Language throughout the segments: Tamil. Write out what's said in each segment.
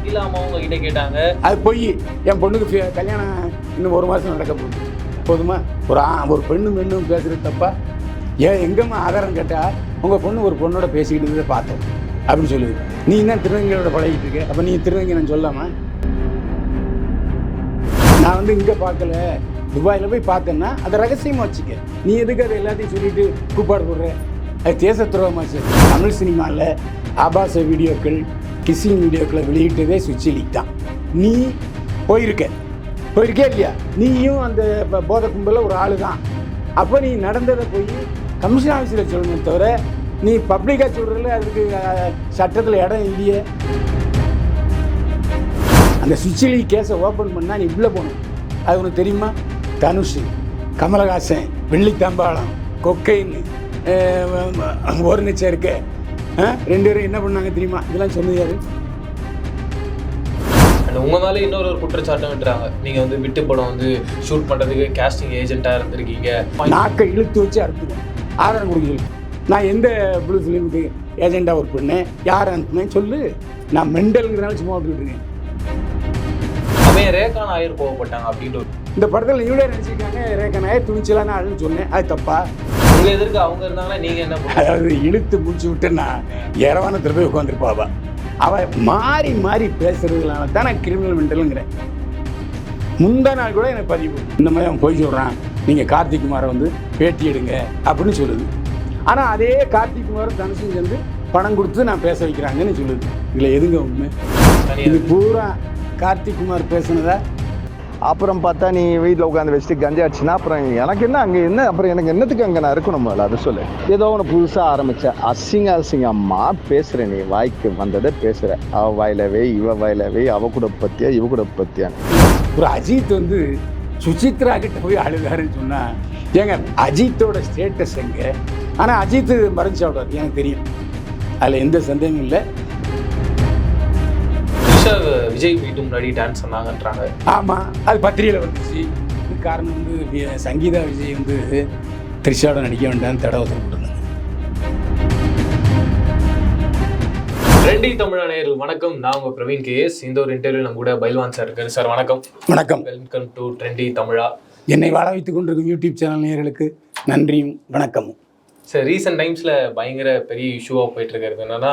ஷக்கீலா அம்மா உங்ககிட்ட கேட்டாங்க. அது போய் என் பொண்ணுக்கு கல்யாணம் இன்னும் 1 மாதம் நடக்க போகுது. போதுமா? ஒரு பெண்ணும் பேசுகிறது தப்பா? எங்கம்மா ஆதாரம் கேட்டால் உங்கள் பொண்ணு ஒரு பொண்ணோட பேசிக்கிட்டு பார்த்தோம் அப்படின்னு சொல்லுது. நீ என்ன திருநங்கையோட பழகிட்டு இருக்க? அப்போ நீ திருநங்கை நான் சொல்லாமா? நான் வந்து இங்கே பார்க்கல, துபாயில் போய் பார்த்தேன்னா அதை ரகசியமாக வச்சுக்க. நீ எதுக்கு அதை எல்லாத்தையும் சொல்லிட்டு கூப்பாடு போடுற? அது தேச துரோகமாச்சு. தமிழ் சினிமாவில் ஆபாச வீடியோக்கள், கிஸ்ஸிங் வீடியோக்களை வெளியிட்டதே சுவிட்ச் தான். நீ போயிருக்கே இல்லையா? நீயும் அந்த போதை கும்பலில் ஒரு ஆளு தான். அப்போ நீ நடந்ததை போய் கமிஷன் ஆஃபீஸில் சொல்லணும் தவிர நீ பப்ளிக்காக சொல்கிறதுல அதுக்கு சட்டத்தில் இடம் இல்லையே. அந்த சுவிட்சிலி கேஸை ஓப்பன் பண்ணால் நீ உள்ளே போகணும். அது உனக்கு தெரியுமா? தனுஷ், கமலஹாசன், வெள்ளித்தாம்பாளம், கொக்கைன், ஒரு நிச்சயம் இருக்க 2 பேரும் என்ன பண்ணாங்க தெரியுமா? இதெல்லாம் சொன்னது யாரு? உங்க மேலே இன்னொரு குற்றச்சாட்டம் விட்டுறாங்க. நீங்கள் வந்து விட்டு படம் வந்து ஷூட் பண்ணுறதுக்கு கேஸ்டிங் ஏஜென்ட்டாக இருந்திருக்கீங்க. நாக்கை இழுத்து வச்சு அறுத்துவேன். ஆதாரம் கொடுக்கல. நான் எந்த ப்ளூ ஃபிலிமுக்கு ஏஜெண்டாக ஒர்க் பண்ணேன், யார் அனுப்புனேன் சொல்லு. நான் மெண்டலுங்கிறனால சும்மா விட்டுருக்கேன். அவன் ரேகா நாயர் கோவப்பட்டாங்க அப்படின்ட்டு இந்த படத்தில் இவ்வளோ நினச்சிருக்காங்க. ரேகா நாயர் துணிச்சலான ஆளுன்னு சொன்னேன். அது தப்பா? உங்கள் எதிர்க்கு அவங்க இருந்தாங்கன்னா நீங்கள் என்ன பண்ணுங்க? அதாவது இழுத்து முடிச்சு விட்டுன்னா இரவானத்தில் போய் உட்காந்துருப்பாவா. அவள் மாறி பேசுறதுனால தான் நான் கிரிமினல் மெண்டலுங்கிறேன். முந்தா நாள் கூட எனக்கு பதிவு இந்த மாதிரி அவன் போய் சொல்கிறான், நீங்கள் கார்த்திக் குமாரை வந்து பேட்டி எடுங்க அப்படின்னு சொல்லுது. ஆனால் அதே கார்த்திக் குமார் தனுஷும் சேர்ந்து பணம் கொடுத்து நான் பேச வைக்கிறாங்கன்னு சொல்லுது. இதில் எதுங்க உண்மை? இது பூரா கார்த்திக் குமார் பேசுனதா? அப்புறம் பார்த்தா நீ வீட்டில் உட்காந்து வச்சுட்டு கஞ்சா அடிச்சுன்னா அப்புறம் எனக்கு என்ன அங்கே என்ன, அப்புறம் எனக்கு என்னத்துக்கு அங்கே நான் இருக்கணும்? அதை சொல்லு. ஏதோ ஒன்று புதுசாக ஆரம்பித்தேன். அசிங்கம்மா பேசுகிற, நீ வாய்க்கு வந்ததை பேசுகிற. அவள் வாயிலவே இவ வாயிலவே, அவ கூட பற்றியா இவ கூட பற்றியா. ஒரு அஜித் வந்து சுசித்ரா கிட்ட போய் அழுதாருன்னு சொன்னால், ஏங்க அஜித்தோட ஸ்டேட்டஸ் எங்கே? ஆனால் அஜித் மறைஞ்சு சாப்பிடாது, எனக்கு தெரியும். அதில் எந்த சந்தேகமும் இல்லை. விஜய் வீட்டு முன்னாடி டான்ஸ் பண்ணாங்கன்றாங்க. ஆமாம், அது பத்திரிகையில் வந்துச்சு. காரணம் வந்து சங்கீதா விஜய் வந்து த்ரிஷாவோட நடிக்க வேண்டாம்னு தடை உத்தரவு. ட்ரெண்டி தமிழா நேயர்கள் வணக்கம். நான் உங்கள் பிரவீன் கேஎஸ். இந்த ஒரு இன்டர்வியூ நம்ம கூட பைல்வான் சார் இருக்காரு. சார் வணக்கம். வணக்கம். வெல்கம் டு ட்ரெண்டி தமிழா. என்னை வாழ வைத்துக் கொண்டிருக்கும் யூடியூப் சேனல் நேயர்களுக்கு நன்றியும் வணக்கமும். சார், ரீசெண்ட் டைம்ஸில் பயங்கர பெரிய இஷ்யூவாக போயிட்டுருக்கிறது என்னென்னா,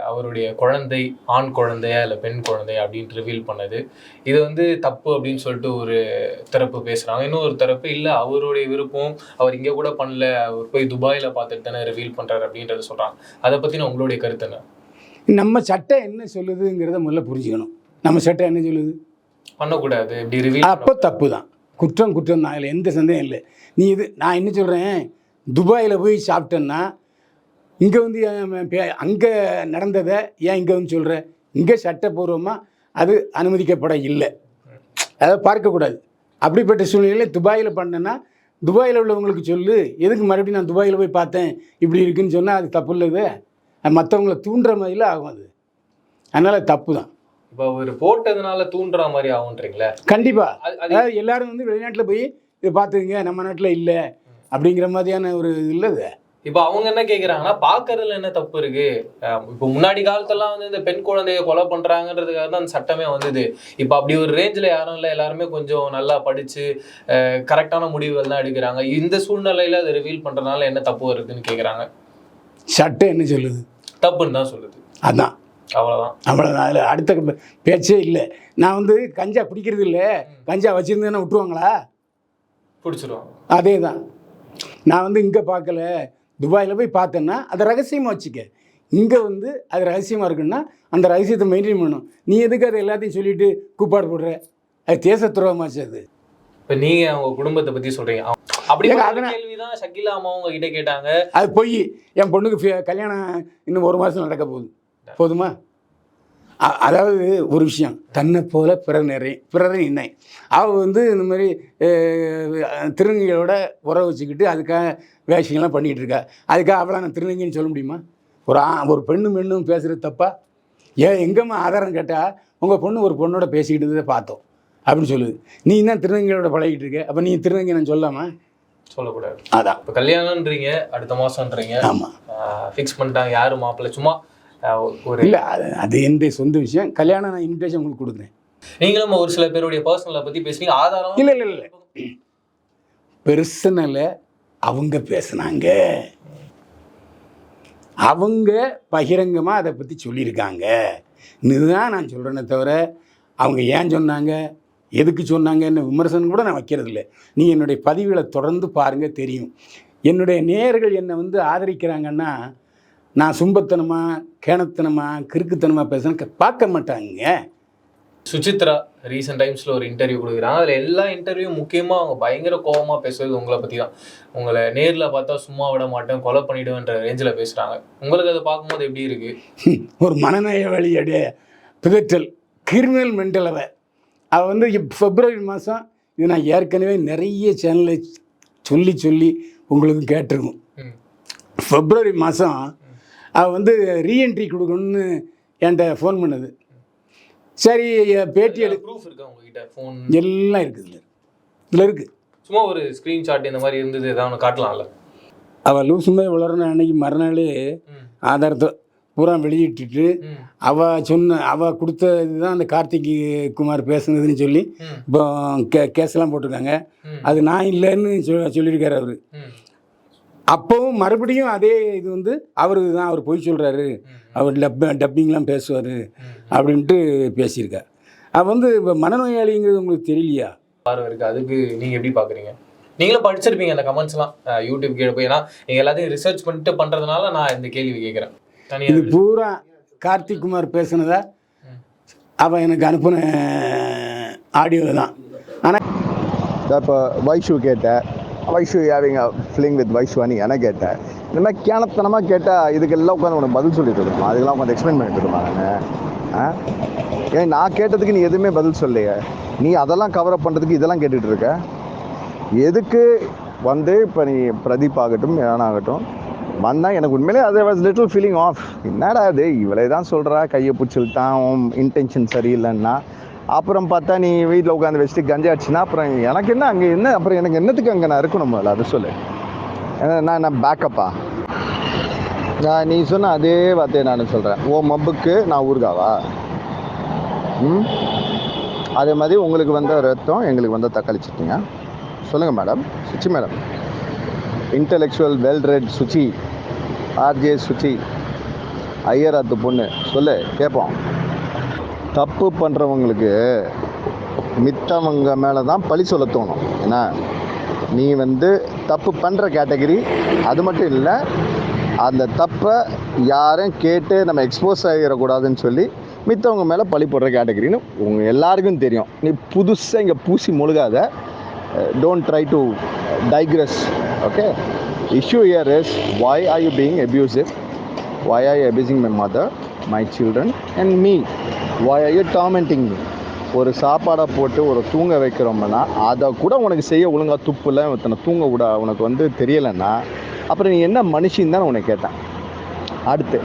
அவருடைய குழந்தை ஆண் குழந்தையா இல்லை பெண் குழந்தையா அப்படின்ட்டு ரிவீல் பண்ணது. இது வந்து தப்பு அப்படின்னு சொல்லிட்டு ஒரு தரப்பு பேசுகிறாங்க. இன்னொரு தரப்பு இல்லை, அவருடைய விருப்பம், அவர் இங்கே கூட பண்ணல, அவர் போய் துபாயில் பார்த்துட்டு தானே ரிவீல் பண்ணுறாரு அப்படின்றத சொல்கிறாங்க. அதை பற்றின உங்களுடைய கருத்து என்ன? நம்ம சட்டம் என்ன சொல்லுதுங்கிறத முதல்ல புரிஞ்சுக்கணும். நம்ம சட்டம் என்ன சொல்லுது? பண்ணக்கூடாது இப்படி ரிவீல். அப்போ தப்பு தான், குற்றம் தான். அதில் எந்த சந்தேகம் இல்லை. நீ நான் என்ன சொல்கிறேன், துபாயில் போய் சாப்பிட்டேன்னா இங்கே வந்து அங்கே நடந்ததை ஏன் இங்கே வந்து சொல்கிற? இங்கே சட்டப்பூர்வமாக அது அனுமதிக்கப்பட இல்லை, அதை பார்க்கக்கூடாது. அப்படிப்பட்ட சூழ்நிலையில் துபாயில் பண்ணேன்னா துபாயில் உள்ளவங்களுக்கு சொல்லு. எதுக்கு மறுபடியும் நான் துபாயில் போய் பார்த்தேன் இப்படி இருக்குன்னு சொன்னால் அது தப்பு இல்லது. அது மற்றவங்களை தூண்டுற மாதிரிலாம் ஆகும். அது அதனால் தப்பு தான். இப்போ ஒரு போட்டதுனால தூண்டுற மாதிரி ஆகுன்றீங்களே? கண்டிப்பாக. அதாவது எல்லாரும் வந்து வெளிநாட்டில் போய் இதை பார்த்துக்குங்க, நம்ம நாட்டில் இல்லை அப்படிங்கிற மாதிரியான ஒரு இல்லது. இப்போ அவங்க என்ன கேட்குறாங்கன்னா, பார்க்கறதுல என்ன தப்பு இருக்கு? இப்போ முன்னாடி காலத்தெல்லாம் வந்து இந்த பெண் குழந்தைய கொலை பண்ணுறாங்கன்றதுக்காக தான் அந்த சட்டமே வந்தது. இப்போ அப்படி ஒரு ரேஞ்சில் யாரும் இல்லை, எல்லாருமே கொஞ்சம் நல்லா படித்து கரெக்டான முடிவுகள் தான் எடுக்கிறாங்க. இந்த சூழ்நிலையில் அதை ரிவீல் பண்ணுறதுனால என்ன தப்பு இருக்குதுன்னு கேட்குறாங்க. சட்டம் என்ன சொல்லுது? தப்புன்னு தான் சொல்லுது. அதான், அவ்வளோதான். அதில் அடுத்த பேச்சே இல்லை. நான் வந்து கஞ்சா பிடிக்கிறது இல்லை, கஞ்சா வச்சுருந்தேன்னா விட்டுருவாங்களா? பிடிச்சிருவாங்க. அதே தான். நான் வந்து இங்கே பார்க்கல, துபாயில் போய் பார்த்தேன்னா அதை ரகசியமாக வச்சுக்க. இங்கே வந்து அது ரகசியமாக இருக்குன்னா அந்த ரகசியத்தை மெயின்டைன் பண்ணணும். நீ எதுக்கு அதை எல்லாத்தையும் சொல்லிட்டு கூப்பாடு போடுற? அது தேச துரோகமாச்சு. அது இப்போ நீங்கள் அவங்க குடும்பத்தை பற்றி சொல்கிறீங்க. அப்படி கேள்விதான் ஷக்கீலா அம்மா உங்ககிட்ட கேட்டாங்க. அது போய் என் பொண்ணுக்கு கல்யாணம் இன்னும் 1 மாதம் நடக்க போகுது. போதுமா? அதாவது ஒரு விஷயம், தன்னை போல பிறரை இன்னை. அவள் வந்து இந்த மாதிரி திருநங்கைகளோட உறவு வச்சுக்கிட்டு அதுக்காக வேஷங்கள்லாம் பண்ணிகிட்டு இருக்கா. அதுக்காக அவளை நான் திருநங்கைன்னு சொல்ல முடியுமா? ஒரு பெண்ணும் பேசுகிறது தப்பா? எங்கம்மா ஆதாரம் கேட்டால் உங்கள் பொண்ணு ஒரு பொண்ணோட பேசிக்கிட்டு பார்த்தோம் அப்படின்னு சொல்லுது. நீ என்ன திருநங்கையோட பழகிட்டு இருக்க? அப்போ நீ திருநங்கை நான் சொல்லாமா? சொல்லக்கூடாது. அதான். இப்போ கல்யாணம்ன்றீங்க, அடுத்த மாதம்ன்றீங்க. ஆமாம், ஃபிக்ஸ் பண்ணிட்டாங்க. யார் மாப்பிள்ளை? சும்மா ஒரு இல்லை அது என்னுடைய சொந்த விஷயம். கல்யாணம் நான் இன்விடேஷன் உங்களுக்கு கொடுக்குறேன். நீங்களும் ஒரு சில பேருடைய பர்சனலை பற்றி பேசுனீங்க, ஆதாரம் இல்லை இல்லை இல்லை பெர்சனலை அவங்க பேசுனாங்க, அவங்க பகிரங்கமாக அதை பற்றி சொல்லியிருக்காங்க. இதுதான் நான் சொல்கிறேனே தவிர அவங்க ஏன் சொன்னாங்க, எதுக்கு சொன்னாங்கன்னு விமர்சனம் கூட நான் வைக்கிறது இல்லை. நீ என்னுடைய பதிவுகளை தொடர்ந்து பாருங்கள், தெரியும். என்னுடைய நேயர்கள் என்னை வந்து ஆதரிக்கிறாங்கன்னா நான் சும்பத்தனமாக கேணத்தனமாக கிறுக்குத்தனமாக பேசுகிறேன் பார்க்க மாட்டாங்க. சுசித்ரா ரீசெண்ட் டைம்ஸில் ஒரு இன்டர்வியூ கொடுக்குறாங்க. அதில் எல்லா இன்டர்வியூ முக்கியமாக அவங்க பயங்கர கோபமாக பேசுறது உங்களை பற்றி தான். உங்களை நேரில் பார்த்தா சும்மா விட மாட்டேன், கொலை பண்ணிவிடுவேன்ற ரேஞ்சில் பேசுகிறாங்க. உங்களுக்கு அதை பார்க்கும்போது எப்படி இருக்குது? ஒரு மனநோயாளியுடைய பிதற்றல், கிரிமினல் மென்டல். அவள் வந்து பிப்ரவரி மாதம், இது நான் ஏற்கனவே நிறைய சேனலை சொல்லி உங்களுக்கு கேட்டிருக்கும். பிப்ரவரி மாதம் அவள் வந்து ரீஎன்ட்ரி கொடுக்கணும்னு என்கிட்ட ஃபோன் பண்ணுது. சரி பேட்டி ப்ரூஃப் இருக்கா உங்ககிட்ட? ஃபோன் எல்லாம் இருக்குது, இதில் இருக்குது. சும்மா ஒரு ஸ்க்ரீன்ஷாட் இந்த மாதிரி இருந்தது ஏதாவது ஒன்று காட்டலாம்ல? அவள் லூசுமே வளரணும் அன்னைக்கு மறுநாளே ஆதாரத்தை பூரா வெளியிட்டுட்டு அவள் கொடுத்தது தான் அந்த கார்த்திக் குமார் பேசுனதுன்னு சொல்லி இப்போ கேஸ்லாம் போட்டிருக்காங்க. அது நான் இல்லைன்னு சொல்லியிருக்காரு அவர். அப்போவும் மறுபடியும் அதே இது வந்து அவரு தான், அவர் பொய் சொல்கிறாரு, அவர் டப்பிங்லாம் பேசுவார் அப்படின்ட்டு பேசியிருக்கார். அவள் வந்து இப்போ மனநோயாளிங்கிறது உங்களுக்கு தெரியலையா? பார்வை இருக்குது. அதுக்கு நீங்கள் எப்படி பார்க்குறீங்க? நீங்களும் படிச்சிருப்பீங்க அந்த கமெண்ட்ஸ்லாம் யூடியூப் கீழே போய். ஏன்னா நீங்கள் எல்லாத்தையும் ரிசர்ச் பண்ணிட்டு பண்ணுறதுனால நான் இந்த கேள்வி கேட்குறேன். இது பூரா கார்த்திக் குமார் பேசுனதா அவன் எனக்கு அனுப்பின ஆடியோ தான். ஆனால் இப்போ வைஷு கேட்டேன், Vaishu having a fling with Vaishwani என கேட்டேன். இந்த மாதிரி கேனத்தனமாக கேட்டால் இதுக்கெல்லாம் உட்காந்து உனக்கு பதில் சொல்லிட்டு இருக்கோமா? அதுக்கெல்லாம் உட்காந்து எக்ஸ்பிளைன் பண்ணிட்டு இருக்கோமா? நான் ஏன் நான் கேட்டதுக்கு நீ எதுவுமே பதில் சொல்லையே, நீ அதெல்லாம் கவர் அப் பண்ணுறதுக்கு இதெல்லாம் கேட்டுட்டு இருக்க. எதுக்கு வந்து இப்போ நீ பிரதீப் ஆகட்டும் யானாகட்டும் வந்தால் எனக்கு உண்மையிலே அது வாஸ் லிட்டில் ஃபீலிங் ஆஃப். என்னடா அது இவளே தான் சொல்கிறா, கையை பிடிச்சில்ட்டான், இன்டென்ஷன் சரியில்லைன்னா. அப்புறம் பார்த்தா நீ வீட்டில் உட்காந்து வச்சுட்டு கஞ்சா அடிச்சுன்னா அப்புறம் எனக்கு என்ன அங்கே என்ன, அப்புறம் எனக்கு என்னத்துக்கு அங்கே நான் இருக்கணும்? அது சொல்லு. நான் பேக்கப்பா? நீ சொன்ன அதே வார்த்தையை நான் சொல்கிறேன். ஓ மப்புக்கு நான் ஊர்காவா? அதே மாதிரி உங்களுக்கு வந்த ரத்தம் எங்களுக்கு வந்த தக்காளி சட்னிங்க. சொல்லுங்கள் madam, Suchi madam, intellectual well read Suchi, RJ Suchi, ஐயராத்து பொண்ணு, சொல்லு கேட்போம். தப்பு பண்ணுறவங்களுக்கு மித்தவங்க மேலே தான் பழி சொல்ல தோணும். ஏன்னா நீ வந்து தப்பு பண்ணுற கேட்டகரி. அது மட்டும் இல்லை, அந்த தப்பை யாரும் கேட்டு நம்ம எக்ஸ்போஸ் ஆகிடக்கூடாதுன்னு சொல்லி மித்தவங்க மேலே பழி போடுற கேட்டகரின்னு உங்கள் எல்லாருக்கும் தெரியும். நீ புதுசாக இங்கே பூசி முழுகாத. Don't try to digress. Okay, issue here is why are you being abusive? Why are you abusing my mother, my children and me? Why are you tormenting me? ஒரு சாப்பாடை போட்டு ஒரு தூங்க வைக்கிறோம்னா அதை கூட உனக்கு செய்ய ஒழுங்காக துப்புல இத்தனை தூங்க விட உனக்கு வந்து தெரியலைன்னா அப்புறம் நீ என்ன மனுஷின்னு தான் உனக்கு கேட்டேன். அடுத்து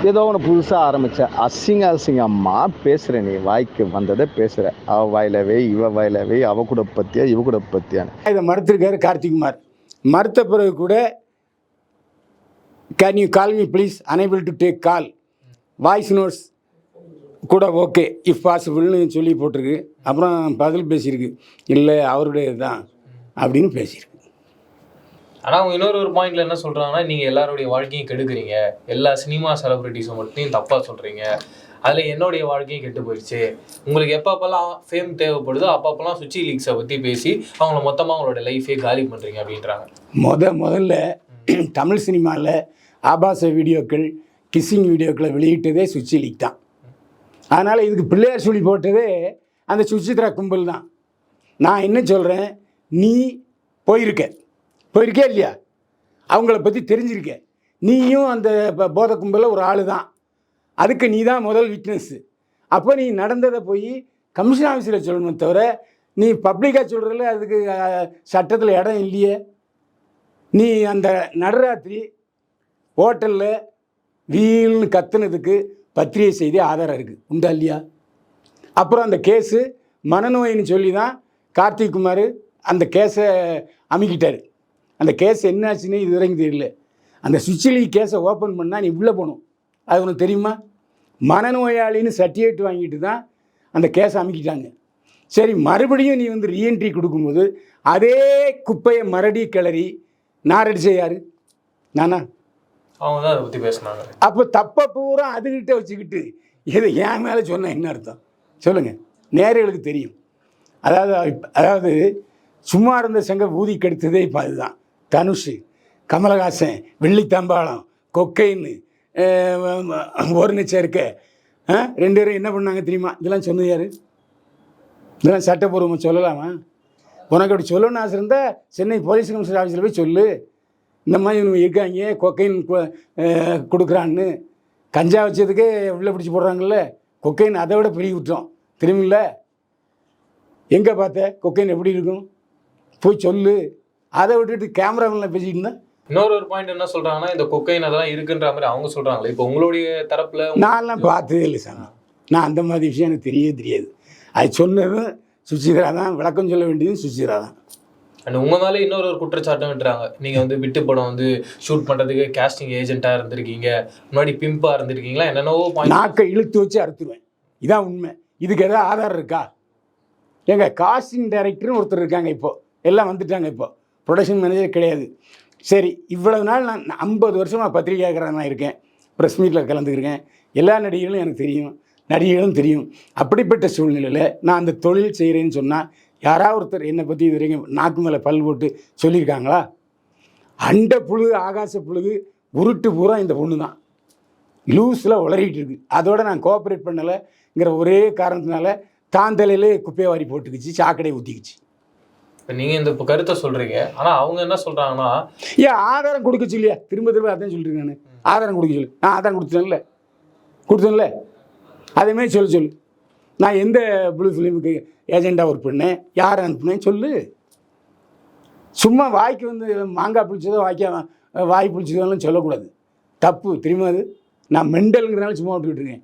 ஏதோ ஒன்று புதுசாக ஆரம்பித்த அசிங்கமாக பேசுகிற, நீ வாய்க்கு வந்ததை பேசுகிற. அவள் வாயிலவே இவ வாயிலவே அவ கூட பற்றியா இவ கூட பற்றியான்னு இதை மறுத்திருக்காரு கார்த்திக் குமார். மறுத்த பிறகு கூட can you call me please, unable to take call, voice notes கூட ஓகே இஃப் பாசிபிள்னு சொல்லி போட்டிருக்கு. அப்புறம் பதில் பேசியிருக்கு, இல்லை அவருடைய தான் அப்படின்னு பேசியிருக்கு. ஆனால் அவங்க இன்னொரு பாயிண்ட்ல என்ன சொல்கிறாங்கன்னா, நீங்கள் எல்லாருடைய வாழ்க்கையும் கெடுக்குறீங்க, எல்லா சினிமா செலிபிரிட்டிஸை மட்டும் தப்பாக சொல்கிறீங்க, அதில் என்னுடைய வாழ்க்கையும் கெட்டு போயிடுச்சு. உங்களுக்கு எப்பப்பெல்லாம் ஃபேம் தேவைப்படுதோ அப்பப்பெல்லாம் சுச்சி லீக்ஸை பற்றி பேசி அவங்கள மொத்தமாக அவங்களோட லைஃபே காலி பண்ணுறீங்க அப்படின்றாங்க. முதல்ல தமிழ் சினிமாவில் ஆபாச வீடியோக்கள், கிஸ்ஸிங் வீடியோக்களை வெளியிட்டதே சுச்சி லீக் தான். அதனால் இதுக்கு பிள்ளையார் சொல்லி போட்டதே அந்த சுசித்ரா கும்பல் தான். நான் என்ன சொல்கிறேன், நீ போயிருக்கே இல்லையா, அவங்கள பற்றி தெரிஞ்சிருக்க, நீயும் அந்த போதை கும்பலில் ஒரு ஆள் தான். அதுக்கு நீ தான் முதல் விட்னஸ்ஸு. அப்போ நீ நடந்ததை போய் கமிஷன் ஆஃபீஸில் சொல்லணுமே தவிர நீ பப்ளிக்காக சொல்கிறதில்ல, அதுக்கு சட்டத்தில் இடம் இல்லையே. நீ அந்த நடுராத்திரி ஹோட்டலில் வீல்னு கத்துனதுக்கு பத்திரிகை செய்தி ஆதாரம் இருக்குது, உண்டா இல்லையா? அப்புறம் அந்த கேஸு மனநோயின்னு சொல்லி தான் கார்த்திக் குமார் அந்த கேஸை அமுக்கிட்டார். அந்த கேஸ் என்னாச்சுன்னு இது வரைக்கும் தெரியல. அந்த சுவிட்சிலி கேஸை ஓப்பன் பண்ணால் நீ உள்ளே போகணும், அது உனக்கு தெரியுமா? மனநோயாளின்னு சர்டிஃபிகேட் வாங்கிட்டு தான் அந்த கேஸை அமைக்கிட்டாங்க. சரி, மறுபடியும் நீ வந்து ரீஎன்ட்ரி கொடுக்கும்போது அதே குப்பையை மறுபடி கிளறி நாரடிச்ச யாரு? நானா? அவங்க தான் அதை பற்றி பேசினாங்க. அப்போ தப்பை பூரா அதுகிட்ட வச்சுக்கிட்டு இதை என் மேலே சொன்ன என்ன அர்த்தம் சொல்லுங்கள்? நேர்களுக்கு தெரியும். அதாவது சும்மா இருந்த சங்க ஊதி கெடுத்ததே இப்போ அதுதான். தனுஷ், கமலஹாசன், வெள்ளித்தாம்பாளம், கொக்கைன்னு, ஒரு நிச்சயம் இருக்க 2 பேரும் என்ன பண்ணாங்க தெரியுமா? இதெல்லாம் சொன்னது யார்? இதெல்லாம் சட்டப்பூர்வமாக சொல்லலாமா? உனக்கு அப்படி சொல்லணும்னு ஆசை இருந்தால் சென்னை போலீஸ் கமிஷனர் ஆஃபீஸில் போய் சொல்லு. இந்த மாதிரி இவங்க இருக்காங்க, கொக்கைன் கொடுக்குறான்னு. கஞ்சா வச்சதுக்கே உள்ளே பிடிச்சி போடுறாங்கல்ல, கொக்கைன் அதை விட பெரிய குற்றம் தெரியுமில்ல? எங்கே பார்த்த கொக்கைன் எப்படி இருக்கும்? போய் சொல்லு. அதை விட்டுட்டு கேமராவில் பேசிக்கிட்டு இருந்தா. இன்னொரு பாயிண்ட் என்ன சொல்றாங்கன்னா, இந்த கொக்கைன் அதெல்லாம் இருக்குன்ற மாதிரி அவங்க சொல்றாங்களே. இப்போ உங்களுடைய தரப்புல நான்லாம் பார்த்ததே இல்லை சார். நான் அந்த மாதிரி விஷயம் எனக்கு தெரியாது. அது சொன்னதும் சுசிதரா தான், விளக்கம் சொல்ல வேண்டியதும் சுசிதரா தான். அண்ட் உங்க மேலே இன்னொரு குற்றச்சாட்டம் விட்டுறாங்க. நீங்க வந்து விட்டு படம் வந்து ஷூட் பண்றதுக்கு கேஸ்டிங் ஏஜென்ட்டா இருந்திருக்கீங்க, முன்னாடி பிம்பா இருந்திருக்கீங்களா, என்னென்னவோ நாக்கை இழுத்து வச்சு அறுத்துருவேன். இதான் உண்மை. இதுக்கு ஏதாவது ஆதாரம் இருக்கா? எங்க காஸ்டிங் டைரக்டர்னு ஒருத்தர் இருக்காங்க, இப்போ எல்லாம் வந்துட்டாங்க. இப்போ ப்ரொடக்ஷன் மேனேஜர் கிடையாது. சரி, இவ்வளவு நாள் நான் 50 வருஷமாக பத்திரிகையாளராக இருக்கேன், ப்ரெஸ் மீட்டில் கலந்துக்கிறேன். எல்லா நடிகர்களும் எனக்கு தெரியும், நடிகர்களும் தெரியும். அப்படிப்பட்ட சூழ்நிலையில் நான் அந்த தொழில் செய்கிறேன்னு சொன்னால் யாராவது ஒருத்தர் என்னை பற்றி இது வரைக்கும் நாக்கு மேலே பல் போட்டு சொல்லியிருக்காங்களா? அண்ட புழுகு, ஆகாச புழுகு, உருட்டு பூரா இந்த பொண்ணு தான் லூஸில் உளறிட்டு இருக்கு. அதோட நான் கோஆப்ரேட் பண்ணலைங்கிற ஒரே காரணத்தினால தான் தலையிலே குப்பையை வாரி போட்டுக்கிச்சு, சாக்கடையை ஊற்றிக்கிச்சு. இப்போ நீங்கள் இந்த கருத்தை சொல்கிறீங்க, ஆனால் அவங்க என்ன சொல்கிறாங்கன்னா, ஏன் ஆதாரம் கொடுக்க இல்லையா? திரும்ப அதான் சொல்லிட்டு நான் ஆதாரம் கொடுக்க சொல்லு. நான் ஆதாரம் கொடுத்தேன்ல அதேமாதிரி சொல்லு. நான் எந்த ப்ளூ ஃபிலிமுக்கு ஏஜெண்டாக ஒர்க் பண்ணேன், யார் அனுப்புனேன் சொல்லு. சும்மா வாய்க்கு வந்து மாங்காய் பிடிச்சதோ வாய் பிடிச்சதோலாம் சொல்லக்கூடாது, தப்பு தெரியுமா? அது நான் மெண்டலுங்கிறனால சும்மா விட்டுக்கிட்டுருக்கேன்.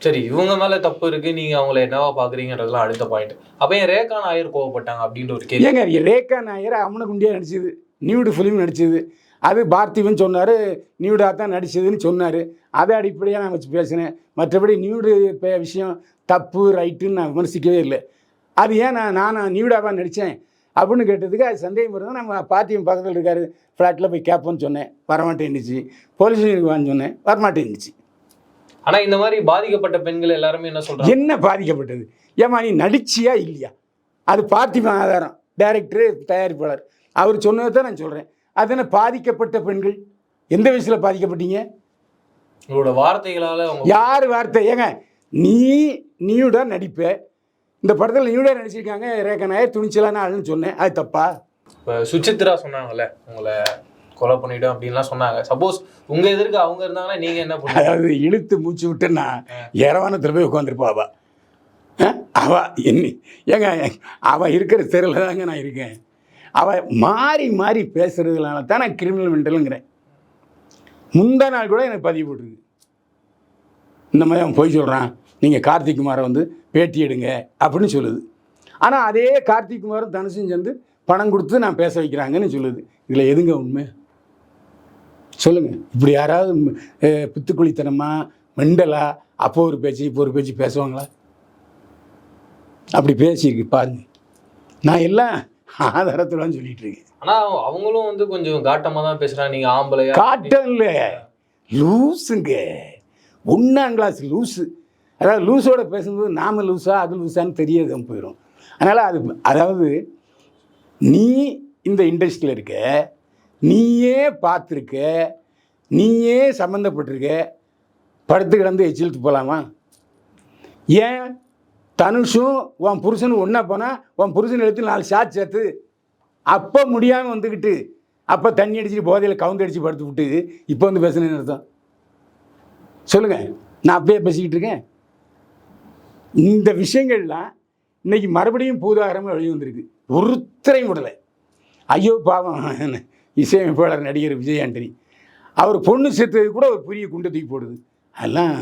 சரி, இவங்க மேலே தப்பு இருக்குது, நீங்கள் அவங்கள என்னவா பார்க்குறீங்கிறதுலாம் அடுத்த பாயிண்ட். அப்போ என் ரேகா நாயர் கோவப்பட்டாங்க அப்படின்ற ஒரு கேள்வி. ஏங்க, ரேகா நாயர் அம்மனை குண்டியாக நடிச்சது, நியூடு ஃபிலிம் நடிச்சது. அது பார்த்திவன் சொன்னார், நியூடாக தான் நடிச்சதுன்னு சொன்னார். அதை அடிப்படையாக நான் வச்சு பேசினேன். மற்றபடி நியூடு விஷயம் தப்பு ரைட்டுன்னு நான் விமர்சிக்கவே இல்லை. அது ஏன் நான் நியூடாவாக நடித்தேன் அப்படின்னு கேட்டதுக்கு அது சந்தேகம் வருது. நம்ம பார்த்திவன் பக்கத்தில் இருக்கார், ஃப்ளாட்டில் போய் கேட்போன்னு சொன்னேன், வரமாட்டேன்னுச்சு. போலீஸ் ஸ்டேஷனுக்கு வான்னு சொன்னேன், வரமாட்டேன்னுச்சு. ஆனால் இந்த மாதிரி பாதிக்கப்பட்ட பெண்கள் எல்லாருமே என்ன சொல்கிறாங்க? என்ன பாதிக்கப்பட்டது? ஏமா நீ நடிச்சியா இல்லையா? அது பார்த்திபன் ஆதாரம், டைரக்டரு, தயாரிப்பாளர், அவர் சொன்னதை தான் நான் சொல்கிறேன். அது என்ன பாதிக்கப்பட்ட பெண்கள்? எந்த வயசில் பாதிக்கப்பட்டீங்க? உங்களோட வார்த்தைகளால். யார் வார்த்தை? ஏங்க, நீயுடா நடிப்ப. இந்த படத்தில் நியூடாக நடிச்சிருக்காங்க ரேகா நாயர், துணிச்சலான ஆளுன்னு சொன்னேன், அது தப்பா? இப்போ சுசித்ரா சொன்னாங்கல்ல, உங்களை கொலை பண்ணிவிடும் அப்படின்லாம் சொன்னாங்க. சப்போஸ் உங்கள் எதிர்க்கு அவங்க இருந்தாங்கன்னா நீங்கள் என்ன பண்ணுங்க? அதாவது இழுத்து மூச்சு விட்டுன்னா இரவானத்தில் போய் உட்காந்துருப்பா ஏங்க அவள் இருக்கிற தெருவில் தாங்க நான் இருக்கேன். அவள் மாறி மாறி பேசுறதுனால தான் நான் கிரிமினல் மென்டலுங்கிறேன். முந்தா நாள் கூட எனக்கு பதிவு போட்டிருக்கு, இந்த மாதிரி அவன் போய் சொல்கிறான், நீங்கள் கார்த்திக் குமாரை வந்து பேட்டி எடுங்க அப்படின்னு சொல்லுது. ஆனால் அதே கார்த்திக் குமாரும் தனுஷும் சேர்ந்து பணம் கொடுத்து நான் பேச வைக்கிறாங்கன்னு சொல்லுது. இதில் எதுங்க உண்மை சொல்லுங்கள்? இப்படி யாராவது பித்துக்குழித்தனமா மெண்டலா அப்போ ஒரு பேச்சு இப்போ ஒரு பேச்சு பேசுவாங்களா? அப்படி பேசியிருக்கு பாருங்க. நான் எல்லாம் ஆதாரத்துலாம் சொல்லிட்டு இருக்கேன். ஆனால் அவங்களும் வந்து கொஞ்சம் காட்டமாக தான் பேசுகிறாங்க. நீங்கள் ஆம்பளையா? காட்டம் இல்லை, லூஸுங்க, 1ஆம் கிளாஸ் லூஸு. அதாவது லூஸோட பேசும்போது நாம லூஸா அது லூஸான்னு தெரியாது போயிடும். அதனால் அதாவது நீ இந்த இண்டஸ்ட்ரியில் இருக்க, நீயே பார்த்துருக்க, நீயே சம்மந்தப்பட்டிருக்க, படுத்து கிடந்து எச்சிலுத்து போகலாமா? ஏன் தனுஷும் உன் புருஷனும் ஒன்றா போனால் உன் புருஷன் எடுத்து 4 ஷாட் சேர்த்து அப்போ முடியாமல் வந்துக்கிட்டு அப்போ தண்ணி அடிச்சுட்டு போதையில் கவுந்து அடித்து படுத்து விட்டு இப்போ வந்து பேசுனேன்னு அர்த்தம் சொல்லுங்கள்? நான் அப்படியே பேசிக்கிட்டு இருக்கேன். இந்த விஷயங்கள்லாம் இன்றைக்கி மறுபடியும் பூதாகரமாக வெளியே வந்திருக்கு. ஒருத்தரையும் விடலை. ஐயோ பாவம் இசையமைப்பாளர் நடிகர் விஜய் ஆண்டனி, அவர் பொண்ணு சேர்த்தது கூட ஒரு பெரிய குண்டை தூக்கி போடுது. அதெல்லாம்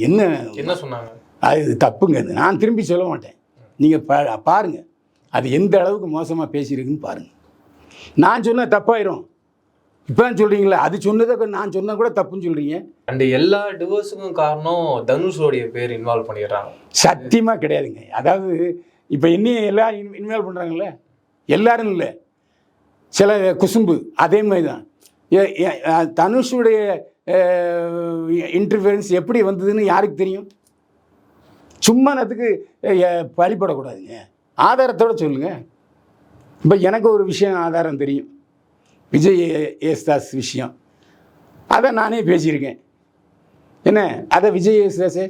என்ன சொன்னாங்க? அது தப்புங்க. அது நான் திரும்பி சொல்ல மாட்டேன். நீங்கள் பாருங்கள் அது எந்த அளவுக்கு மோசமாக பேசியிருக்குன்னு பாருங்கள். நான் சொன்னால் தப்பாயிரும். இப்போ தான் சொல்கிறீங்களா, அது சொன்னதை நான் சொன்னால் கூட தப்புன்னு சொல்கிறீங்க. அண்ட் எல்லா டிவோர்ஸுக்கும் காரணம் தனுஷோடைய பேர் இன்வால்வ் பண்ணிடுறாங்க. சத்தியமாக கிடையாதுங்க. அதாவது இப்போ என்னையும் எல்லாம் இன்வால்வ் பண்ணுறாங்கல்ல, எல்லாரும் இல்லை, சில குசும்பு அதே மாதிரி தான். தனுஷுடைய இன்டர்ஃபியரன்ஸ் எப்படி வந்ததுன்னு யாருக்கு தெரியும்? சும்மா நேரத்துக்கு பழிப்படக்கூடாதுங்க, ஆதாரத்தோடு சொல்லுங்கள். இப்போ எனக்கு ஒரு விஷயம் ஆதாரம் தெரியும், விஜய் யேசுதாஸ் விஷயம், அதை நானே பேசியிருக்கேன். என்ன அதை விஜய் யேசுதாஸே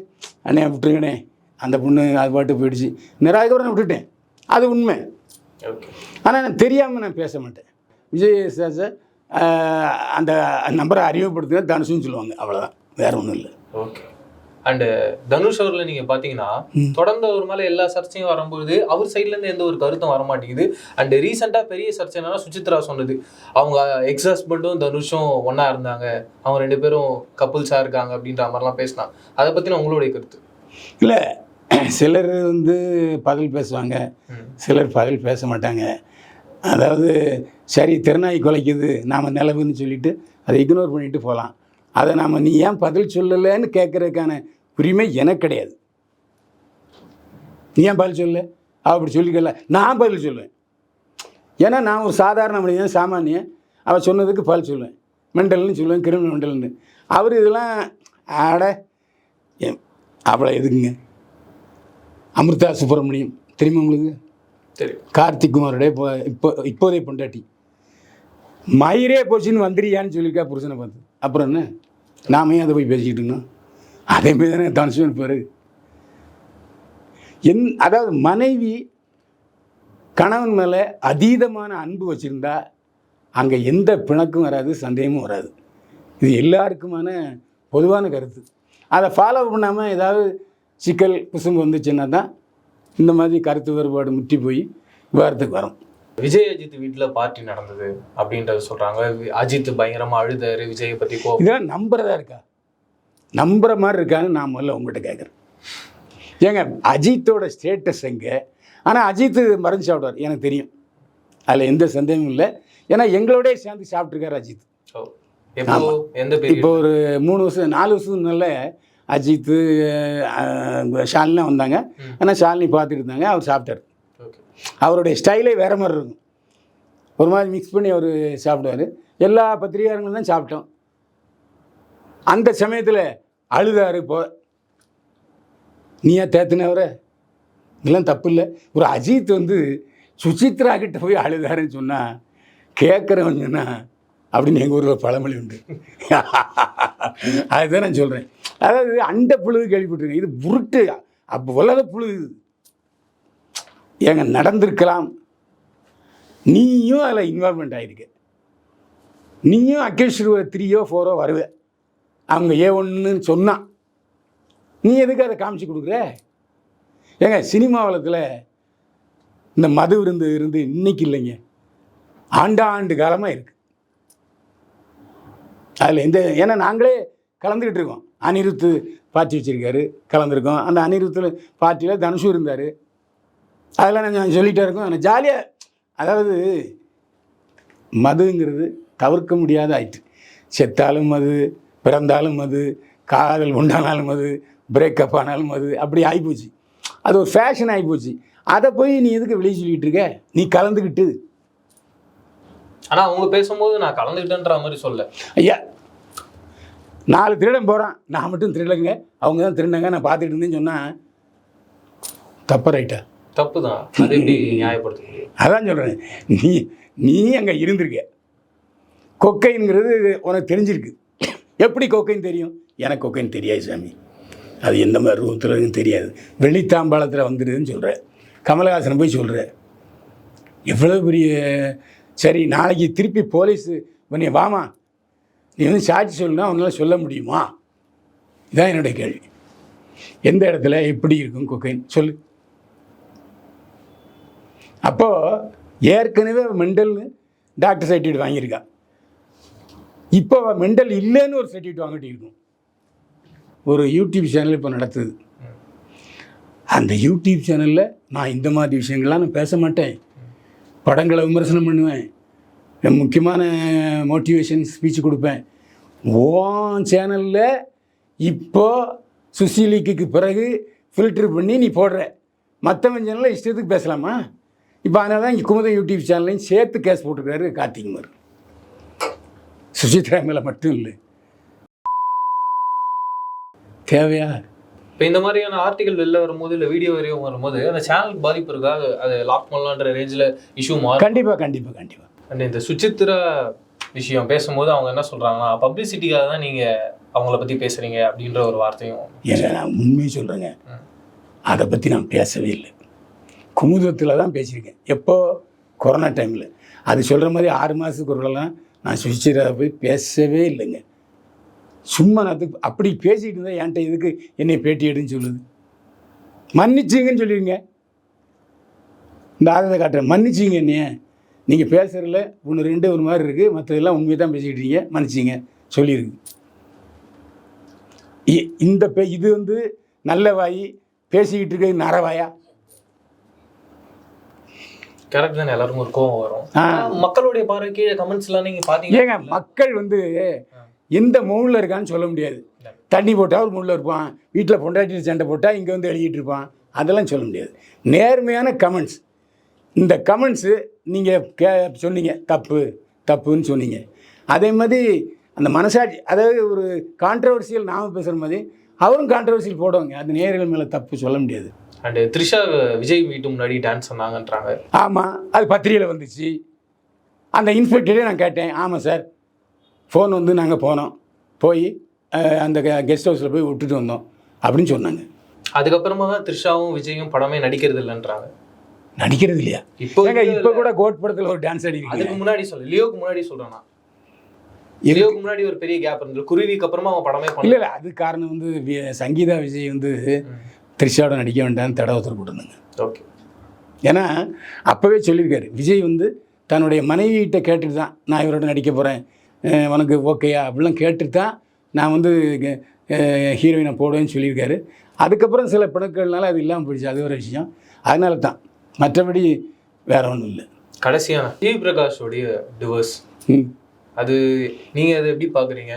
அண்ணே விட்டுருங்கண்ணே, அந்த பொண்ணு அது பாட்டு போயிடுச்சு, அதுக்கப்புறம் நான் விட்டுட்டேன், அது உண்மை. ஓகே. ஆனால் நான் தெரியாமல் நான் பேச மாட்டேன். விஜய் யேசுதாஸை அந்த நம்பரை அறிமுகப்படுத்தினா தனுஷுன்னு சொல்லுவாங்க, அவ்வளோதான், வேற ஒன்றும் இல்லை. ஓகே. அண்டு தனுஷ் அவரில் நீங்கள் பார்த்தீங்கன்னா தொடர்ந்து அவர் மேலே எல்லா சர்ச்சையும் வரும்போது அவர் சைட்லேருந்து எந்த ஒரு கருத்தும் வர மாட்டேங்குது. அண்டு ரீசெண்டாக பெரிய சர்ச்சை என்னன்னா சுசித்ரா சொன்னது, அவங்க எக்ஸ் ஹஸ்பண்டும் தனுஷும் ஒன்றா இருந்தாங்க, அவங்க 2 பேரும் கப்புள்ஸாக இருக்காங்க அப்படின்ற மாதிரிலாம் பேசினாங்க. அதை பற்றின உங்களுடைய கருத்து? இல்லை, சிலர் பதில் பேசுவாங்க, சிலர் பதில் பேச மாட்டாங்க. அதாவது சரி திருநாய் குலைக்குது நாம் நிலவுன்னு சொல்லிட்டு அதை இக்னோர் பண்ணிட்டு போகலாம். அதை நாம் நீ ஏன் பதில் சொல்லலைன்னு கேட்குறதுக்கான உரிமை எனக்கு கிடையாது. நீ ஏன் பதில் சொல்லலை அப்படி சொல்லிக்கல, நான் பதில் சொல்லுவேன். ஏன்னா நான் ஒரு சாதாரண மனிதன், சாமானியன். அவள் சொன்னதுக்கு பதில் சொல்லுவேன், மெண்டல்னு சொல்லுவேன், கிரிமினல் மெண்டல்னு. அவர் இதெல்லாம் ஆட அவ்வளோ எதுக்குங்க. அமிர்தா சுப்பிரமணியம் தெரியுமா உங்களுக்கு? தெரியும். கார்த்திக் குமாரோடைய இப்போதைய பொண்டாட்டி. மயிரே போச்சுன்னு வந்துறியான்னு சொல்லியிருக்கா புருஷனை பார்த்து. அப்புறம் என்ன, நாமே அதை போய் பேசிக்கிட்டு இருந்தோம். அதே மாதிரி தானே தனுஷன் இருப்பார். அதாவது மனைவி கணவன் மேலே அதீதமான அன்பு வச்சுருந்தா அங்கே எந்த பிணக்கும் வராது, சந்தேகமும் வராது. இது எல்லாருக்குமான பொதுவான கருத்து. அதை ஃபாலோ பண்ணாமல் ஏதாவது சிக்கல் குசும்பு வந்துச்சுன்னா தான் இந்த மாதிரி கருத்து வேறுபாடு முற்றி போய் விவாதத்துக்கு வரும். விஜய் அஜித் வீட்டில் பார்ட்டி நடந்தது அப்படின்றத சொல்கிறாங்க. அஜித் பயங்கரமாக அழுதாரு, விஜயை பற்றி இதெல்லாம் நம்புறதா இருக்கா? நம்புகிற மாதிரி இருக்கான்னு நான் முதல்ல உங்கள்கிட்ட கேட்குறேன். ஏங்க அஜித்தோட ஸ்டேட்டஸ் எங்கே? ஆனால் அஜித் மறைஞ்சு சாப்பிடுவார், எனக்கு தெரியும், அதில் எந்த சந்தேகமும் இல்லை. ஏன்னா எங்களோடய சேர்ந்து சாப்பிட்ருக்காரு அஜித். இப்போ ஒரு 3 வருஷம் 4 வருஷத்துக்கு மேலே அஜித்து ஷாலினிலாம் வந்தாங்க. ஆனால் ஷாலினி பார்த்துட்டு இருந்தாங்க, அவர் சாப்பிட்டார். அவருடைய ஸ்டைலே வேறு மாதிரி இருக்கும், ஒரு மாதிரி மிக்ஸ் பண்ணி அவர் சாப்பிடுவார். எல்லா பத்திரிகையாளர்களும் தான் சாப்பிட்டோம். அந்த சமயத்தில் அழுதாரு. இப்போ நீயா தேத்துனவர, இதெல்லாம் தப்பு இல்லை. ஒரு அஜித் சுசித்ரா கிட்ட போய் அழுதாருன்னு சொன்னால் கேட்குறவன் சொன்னால் அப்படின்னு எங்கள் ஊரில் பழமொழி உண்டு. அதுதான் நான் சொல்கிறேன். அதாவது அண்ட புழுகு கேள்விப்பட்டிருக்கேன், இது புருட்டு, அப்போ உலக புழுகு. ஏங்க நடந்திருக்கலாம், நீயும் அதில் இன்வால்மெண்ட் ஆகிருக்க, நீயும் அக்யூஸ்டு 3 or 4 வருவ. அவங்க A1ன்னு சொன்னான், நீ எதுக்கு அதை காமிச்சு கொடுக்குற? ஏங்க சினிமா உலகத்தில் இந்த மது இருந்து இன்னைக்கு இல்லைங்க, ஆண்டாண்டு காலமாக இருக்குது. அதில் ஏன்னா நாங்களே கலந்துக்கிட்டு இருக்கோம். அனிருத்து பார்ட்டி வச்சுருக்காரு, கலந்துருக்கோம். அந்த அனிருத்து பார்ட்டியில் தனுஷும் இருந்தார். அதெல்லாம் நான் சொல்லிகிட்டே இருக்கோம். எனக்கு ஜாலியாக, அதாவது மதுங்கிறது தவிர்க்க முடியாத ஆயிட்டு. செத்தாலும் மது, பிறந்தாலும் மது, காதல் உண்டானாலும் மது, பிரேக்கப் ஆனாலும் மது, அப்படி ஆகிப்போச்சு. அது ஒரு ஃபேஷன் ஆகிப்போச்சு. அதை போய் நீ எதுக்கு வெளியே சொல்லிகிட்டு இருக்க? நீ கலந்துக்கிட்டு. ஆனால் அவங்க பேசும்போது நான் கலந்துக்கிட்டேன்ற மாதிரி சொல்ல. ஐயா 4 திருடன் போகிறான், நான் மட்டும் திருடங்க, அவங்க தான் திருடங்க, நான் பார்த்துட்டு இருந்தேன்னு சொன்னால் தப்பா ரைட்டா? தப்பு தான். அது எப்படி நியாயப்படுத்த முடியும்? அதான் சொல்கிறேன். நீ அங்கே இருந்திருக்க, கொக்கைங்கிறது உனக்கு தெரிஞ்சிருக்கு. எப்படி கொக்கைன்னு தெரியும்? எனக்கு கொக்கைன்னு தெரியாது சாமி, அது எந்த மாதிரி ரூபத்தில் தெரியாது. வெளித்தாம்பாளத்தில் வந்துடுதுன்னு சொல்கிறேன், கமலஹாசனை போய் சொல்கிறேன். எவ்வளோ பெரிய சரி, நாளைக்கு திருப்பி போலீஸு பண்ணி வாமா, நீ சாட்சி சொல்லுனா உன்னால் சொல்ல முடியுமா? இதான் என்னுடைய கேள்வி. எந்த இடத்துல எப்படி இருக்கும் கொக்கைன் சொல்லு. அப்போது ஏற்கனவே மெண்டல்னு டாக்டர் சர்டிஃபிகேட் வாங்கியிருக்கா, இப்போ மெண்டல் இல்லைன்னு ஒரு சர்டிஃபிகேட் வாங்கிட்டு இருக்கும். ஒரு யூடியூப் சேனல் இப்போ நடத்துது. அந்த யூடியூப் சேனலில் நான் இந்த மாதிரி விஷயங்கள்லாம் நான் பேச மாட்டேன், படங்களை விமர்சனம் பண்ணுவேன், முக்கியமான மோட்டிவேஷன் ஸ்பீச் கொடுப்பேன். சேனலில் இப்போ சுசிலிக்கு பிறகு ஃபில்டர் பண்ணி நீ போடுற, மற்றவன் சேனலில் இஷ்டத்துக்கு பேசலாமா? இப்போ அதனால தான் இங்கே குமுதம் யூடியூப் சேனல்லையும் சேர்த்து கேஸ் போட்டிருக்காரு கார்த்திகுமார். சுசித்ரா மேலே மட்டும் இல்லை. தேவையா? இப்போ இந்த மாதிரியான ஆர்டிகல் வெளில வரும்போது இல்லை வீடியோ வரையும் வரும்போது அந்த சேனலுக்கு பாதிப்பு இருக்கா? அதை லாக் பண்ணலான்ற ரேஞ்சில் இஷ்யூ மாறும். கண்டிப்பாக. அண்ட் இந்த சுசித்ரா விஷயம் பேசும்போது அவங்க என்ன சொல்கிறாங்கன்னா, பப்ளிசிட்டிக்காக தான் நீங்கள் அவங்கள பற்றி பேசுகிறீங்க அப்படின்ற ஒரு வார்த்தையும். ஏங்க நான் உண்மையை சொல்கிறேங்க, அதை பற்றி நான் பேசவே இல்லை. குமுதத்தில் தான் பேசியிருக்கேன். எப்போ? கொரோனா டைமில். அது சொல்கிற மாதிரி 6 மாதத்துக்கு ஒருலாம் நான் சுசித்ராவை போய் பேசவே இல்லைங்க. சும்மா நான் அப்படி பேசிகிட்டு இருந்தால் என்கிட்ட எதுக்கு என்னை பேட்டி எடுன்னு சொல்லுது? மன்னிச்சிங்கன்னு சொல்லிடுங்க. இந்த ஆதரவை காட்டுறேன், மன்னிச்சிங்க என்னைய. நீங்கள் பேசுகிறதுல 1-2 ஒரு மாதிரி இருக்குது, மற்றதெல்லாம் உண்மையை தான் பேசிக்கிட்டு இருக்கீங்க, மன்னிச்சிங்க சொல்லியிருக்கு. இது வந்து நல்ல வாய் பேசிக்கிட்டு இருக்கிறது நரவாயா? கரெக்ட் தானே, எல்லாருக்கும் ஒரு கோவம் வரும். மக்களுடைய பார்வைக்கு கமெண்ட்ஸ்லாம் நீங்கள் பார்த்தீங்க. ஏங்க மக்கள் வந்து எந்த மூணில் இருக்கான்னு சொல்ல முடியாது. தண்ணி போட்டால் ஒரு மூணில் இருப்பான், வீட்டில் பொண்டாட்டி சண்டை போட்டால் இங்கே வந்து எழுதிட்டு இருப்பான், அதெல்லாம் சொல்ல முடியாது. நேர்மையான கமெண்ட்ஸ். இந்த கமெண்ட்ஸு நீங்கள் சொன்னீங்க தப்புன்னு சொன்னீங்க. அதே மாதிரி அந்த மனசாட்சி, அதாவது ஒரு கான்ட்ரவர்சியல் நாம் பேசுகிற மாதிரி அவரும் கான்ட்ரவர்சியல் போடுவாங்க. அது நேயர்கள் மேலே தப்பு சொல்ல முடியாது. அண்டு த்ரிஷா விஜய் வீட்டு முன்னாடி டான்ஸ் பண்ணாங்கன்றாங்க. ஆமாம், அது பத்திரிகையில் வந்துச்சு. அந்த இன்ஸ்பெக்டரே நான் கேட்டேன், ஆமாம் சார், ஃபோன் வந்து நாங்கள் போய் அந்த கெஸ்ட் ஹவுஸில் போய் விட்டுட்டு வந்தோம் அப்படின்னு சொன்னாங்க. அதுக்கப்புறமா தான் த்ரிஷாவும் விஜயும் படமே நடிக்கிறது இல்லைன்றாங்க. நடிக்கிறது இல்லையா? இப்போ கூட கோட் படத்தில் ஒரு டான்ஸ் ஆடி. அதுக்கு முன்னாடி லியோக்கு முன்னாடி சொல்கிறேன்னா, லியோக்கு முன்னாடி ஒரு பெரிய கேப் இருந்தது. குருவிக்கு அப்புறமா அவன் படமே இல்லை. அது காரணம் வந்து சங்கீதா விஜய் வந்து த்ரிஷாவோட நடிக்க வேண்டாம்னு தடை உத்தரவு போட்டிருந்தாங்க. ஓகே. ஏன்னா அப்போவே சொல்லியிருக்காரு, விஜய் வந்து தன்னுடைய மனைவிகிட்ட கேட்டுட்டு தான் நான் இவரோட நடிக்க போகிறேன், உனக்கு ஓகேயா அப்படிலாம் கேட்டுட்டு தான் நான் வந்து ஹீரோயினை போடுவேன்னு சொல்லியிருக்காரு. அதுக்கப்புறம் சில பிணக்கள்னால அது இல்லாமல் போயிடுச்சு, அது ஒரு விஷயம். அதனால தான், மற்றபடி வேற ஒன்றும் இல்லை. கடைசியான டிவி பிரகாஷோடைய டிவோர்ஸ், அது நீங்கள் அதை எப்படி பார்க்குறீங்க?